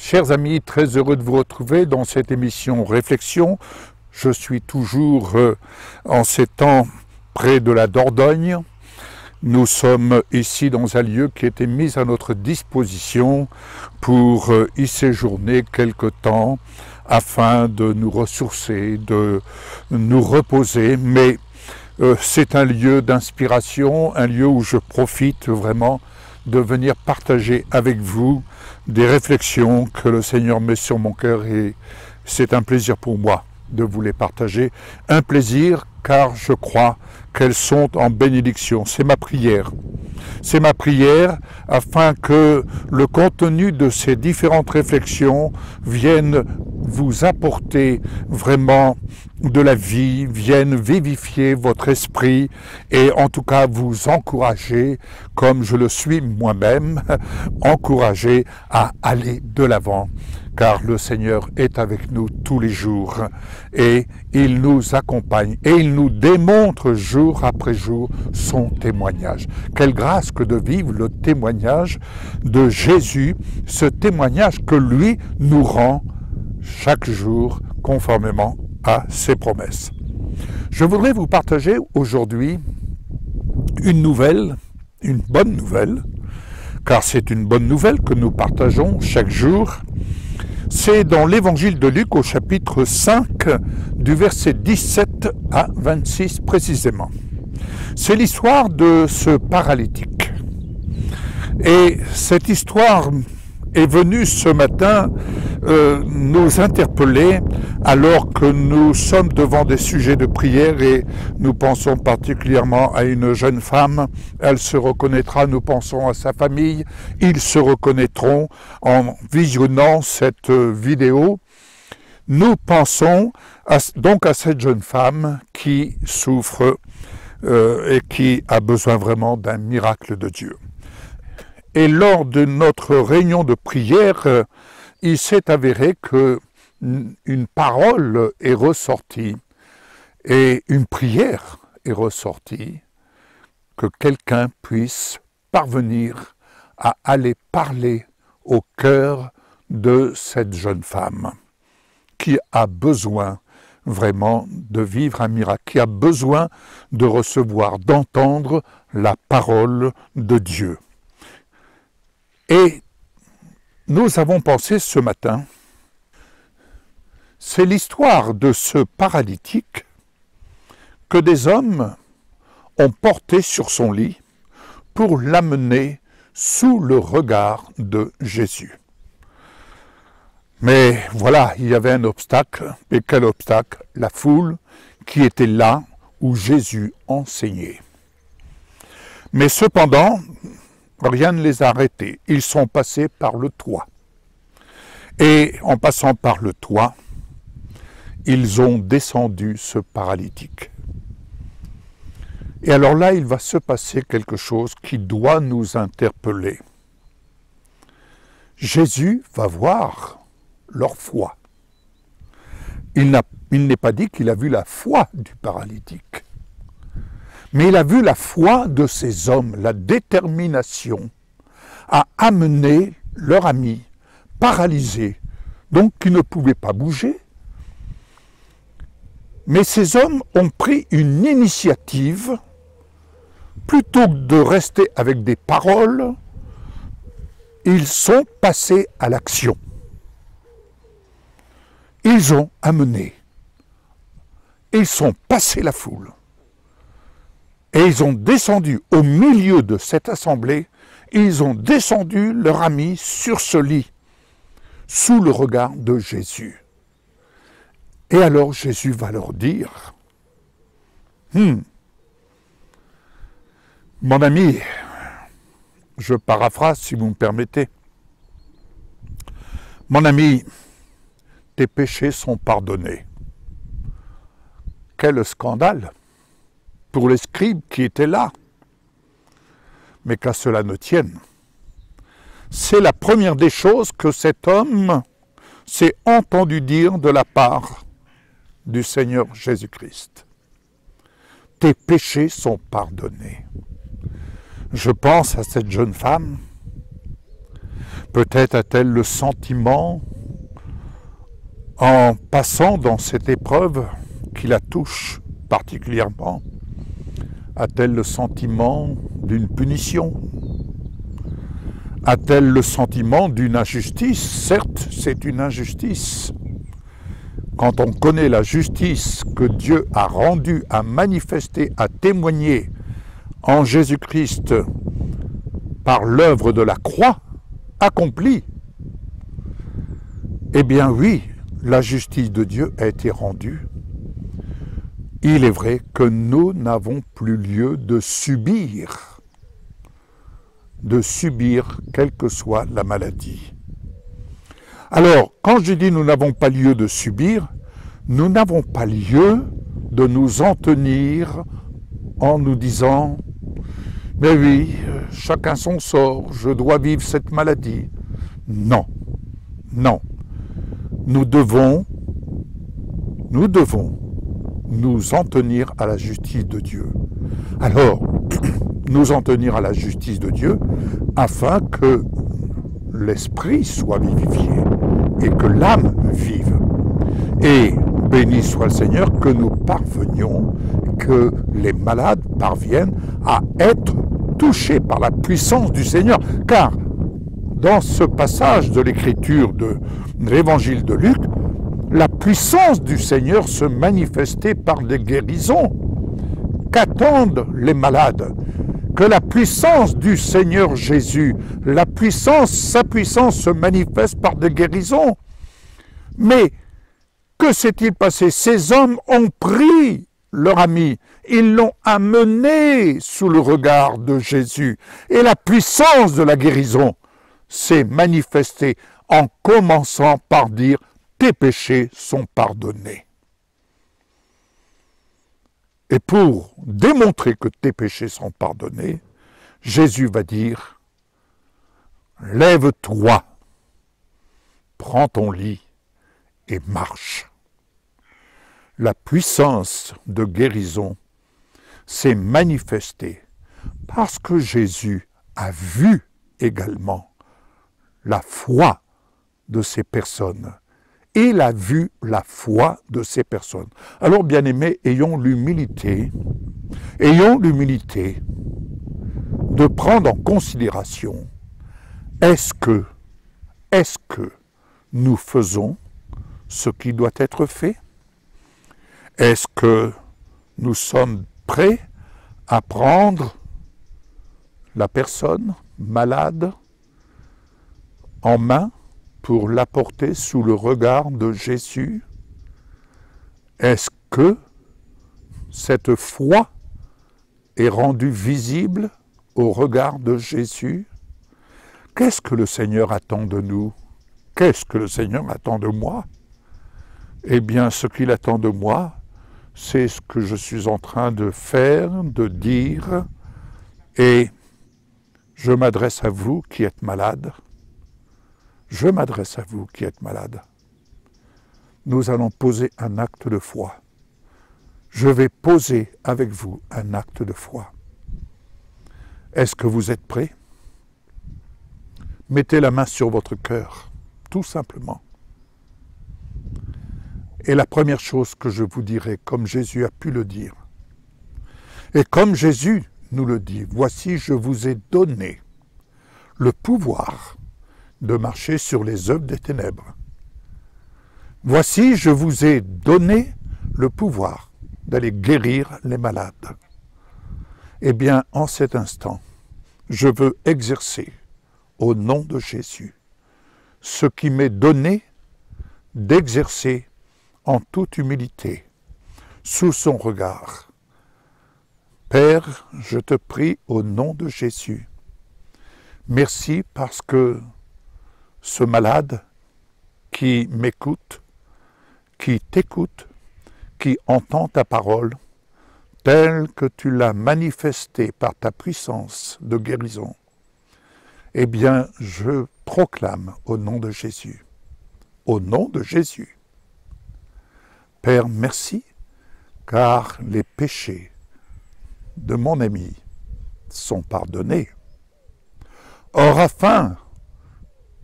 Chers amis, très heureux de vous retrouver dans cette émission Réflexion. Je suis toujours en ces temps près de la Dordogne. Nous sommes ici dans un lieu qui a été mis à notre disposition pour y séjourner quelque temps afin de nous ressourcer, de nous reposer. Mais c'est un lieu d'inspiration, un lieu où je profite vraiment de venir partager avec vous des réflexions que le Seigneur met sur mon cœur et c'est un plaisir pour moi de vous les partager. Un plaisir car je crois qu'elles sont en bénédiction. C'est ma prière. C'est ma prière afin que le contenu de ces différentes réflexions vienne vous apporter vraiment de la vie, vienne vivifier votre esprit et en tout cas vous encourager, comme je le suis moi-même, encourager à aller de l'avant. Car le Seigneur est avec nous tous les jours et il nous accompagne et il nous démontre jour après jour son témoignage. Quelle grâce que de vivre le témoignage de Jésus, ce témoignage que lui nous rend chaque jour conformément à ses promesses. Je voudrais vous partager aujourd'hui une nouvelle, une bonne nouvelle, car c'est une bonne nouvelle que nous partageons chaque jour. C'est dans l'évangile de Luc au chapitre 5, du verset 17 à 26 précisément. C'est l'histoire de ce paralytique. Et cette histoire est venue ce matin nous interpeller alors que nous sommes devant des sujets de prière et nous pensons particulièrement à une jeune femme. Elle se reconnaîtra, nous pensons à sa famille, ils se reconnaîtront en visionnant cette vidéo. Nous pensons donc à cette jeune femme qui souffre et qui a besoin vraiment d'un miracle de Dieu. Et lors de notre réunion de prière, il s'est avéré qu'une parole est ressortie et une prière est ressortie, que quelqu'un puisse parvenir à aller parler au cœur de cette jeune femme qui a besoin vraiment de vivre un miracle, qui a besoin de recevoir, d'entendre la parole de Dieu. Et nous avons pensé ce matin, c'est l'histoire de ce paralytique que des hommes ont porté sur son lit pour l'amener sous le regard de Jésus. Mais voilà, il y avait un obstacle, et quel obstacle? La foule qui était là où Jésus enseignait. Mais cependant, rien ne les a arrêtés. Ils sont passés par le toit. Et en passant par le toit, ils ont descendu ce paralytique. Et alors là, il va se passer quelque chose qui doit nous interpeller. Jésus va voir leur foi. Il n'est pas dit qu'il a vu la foi du paralytique. Mais il a vu la foi de ces hommes, la détermination à amener leur ami paralysé, donc qui ne pouvait pas bouger. Mais ces hommes ont pris une initiative, plutôt que de rester avec des paroles, ils sont passés à l'action. Ils ont amené, ils sont passés la foule. Et ils ont descendu au milieu de cette assemblée, ils ont descendu leur ami sur ce lit, sous le regard de Jésus. Et alors Jésus va leur dire, mon ami, je paraphrase si vous me permettez, mon ami, tes péchés sont pardonnés. Quel scandale pour les scribes qui étaient là. Mais qu'à cela ne tienne. C'est la première des choses que cet homme s'est entendu dire de la part du Seigneur Jésus-Christ. Tes péchés sont pardonnés. Je pense à cette jeune femme, Peut-être a-t-elle le sentiment, en passant dans cette épreuve qui la touche particulièrement, a-t-elle le sentiment d'une punition? A-t-elle le sentiment d'une injustice? Certes, c'est une injustice. Quand on connaît la justice que Dieu a rendue, a manifestée, a témoignée en Jésus-Christ par l'œuvre de la croix accomplie, eh bien oui, la justice de Dieu a été rendue. Il est vrai que nous n'avons plus lieu de subir quelle que soit la maladie. Alors, quand je dis nous n'avons pas lieu de subir, nous n'avons pas lieu de nous en tenir en nous disant « Mais oui, chacun son sort, je dois vivre cette maladie. » Non, non. Nous devons nous en tenir à la justice de Dieu. Alors, nous en tenir à la justice de Dieu afin que l'esprit soit vivifié et que l'âme vive. Et béni soit le Seigneur que nous parvenions, que les malades parviennent à être touchés par la puissance du Seigneur. Car dans ce passage de l'écriture de l'évangile de Luc, la puissance du Seigneur se manifestait par des guérisons. Qu'attendent les malades? Que la puissance du Seigneur Jésus, sa puissance se manifeste par des guérisons. Mais que s'est-il passé? Ces hommes ont pris leur ami, ils l'ont amené sous le regard de Jésus. Et la puissance de la guérison s'est manifestée en commençant par dire « tes péchés sont pardonnés ». Et pour démontrer que tes péchés sont pardonnés, Jésus va dire « lève-toi, prends ton lit et marche ». La puissance de guérison s'est manifestée parce que Jésus a vu également la foi de ces personnes. Il a vu la foi de ces personnes. Alors, bien-aimés, ayons l'humilité de prendre en considération, est-ce que nous faisons ce qui doit être fait? Est-ce que nous sommes prêts à prendre la personne malade en main pour l'apporter sous le regard de Jésus? Est-ce que cette foi est rendue visible au regard de Jésus? Qu'est-ce que le Seigneur attend de nous? Qu'est-ce que le Seigneur attend de moi? Eh bien, ce qu'il attend de moi, c'est ce que je suis en train de faire, de dire, et je m'adresse à vous qui êtes malade. Je m'adresse à vous qui êtes malade. Nous allons poser un acte de foi. Je vais poser avec vous un acte de foi. Est-ce que vous êtes prêts? Mettez la main sur votre cœur, tout simplement. Et la première chose que je vous dirai, comme Jésus a pu le dire, et comme Jésus nous le dit, voici, je vous ai donné le pouvoir de marcher sur les œuvres des ténèbres. Voici, je vous ai donné le pouvoir d'aller guérir les malades. Eh bien, en cet instant, je veux exercer, au nom de Jésus, ce qui m'est donné d'exercer en toute humilité, sous son regard. Père, je te prie au nom de Jésus, merci parce que ce malade qui m'écoute, qui t'écoute, qui entend ta parole, telle que tu l'as manifestée par ta puissance de guérison, eh bien, je proclame au nom de Jésus, au nom de Jésus. Père, merci, car les péchés de mon ami sont pardonnés. Or, afin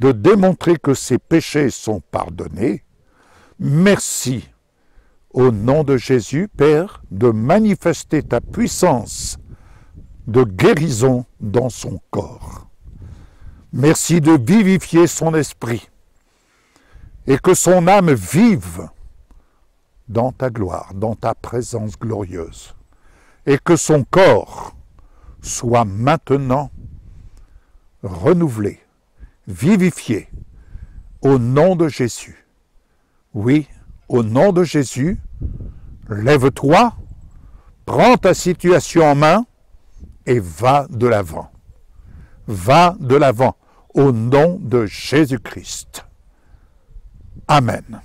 de démontrer que ses péchés sont pardonnés. Merci, au nom de Jésus, Père, de manifester ta puissance de guérison dans son corps. Merci de vivifier son esprit et que son âme vive dans ta gloire, dans ta présence glorieuse, et que son corps soit maintenant renouvelé, vivifié, au nom de Jésus. Oui, au nom de Jésus, lève-toi, prends ta situation en main et va de l'avant. Va de l'avant, au nom de Jésus-Christ. Amen.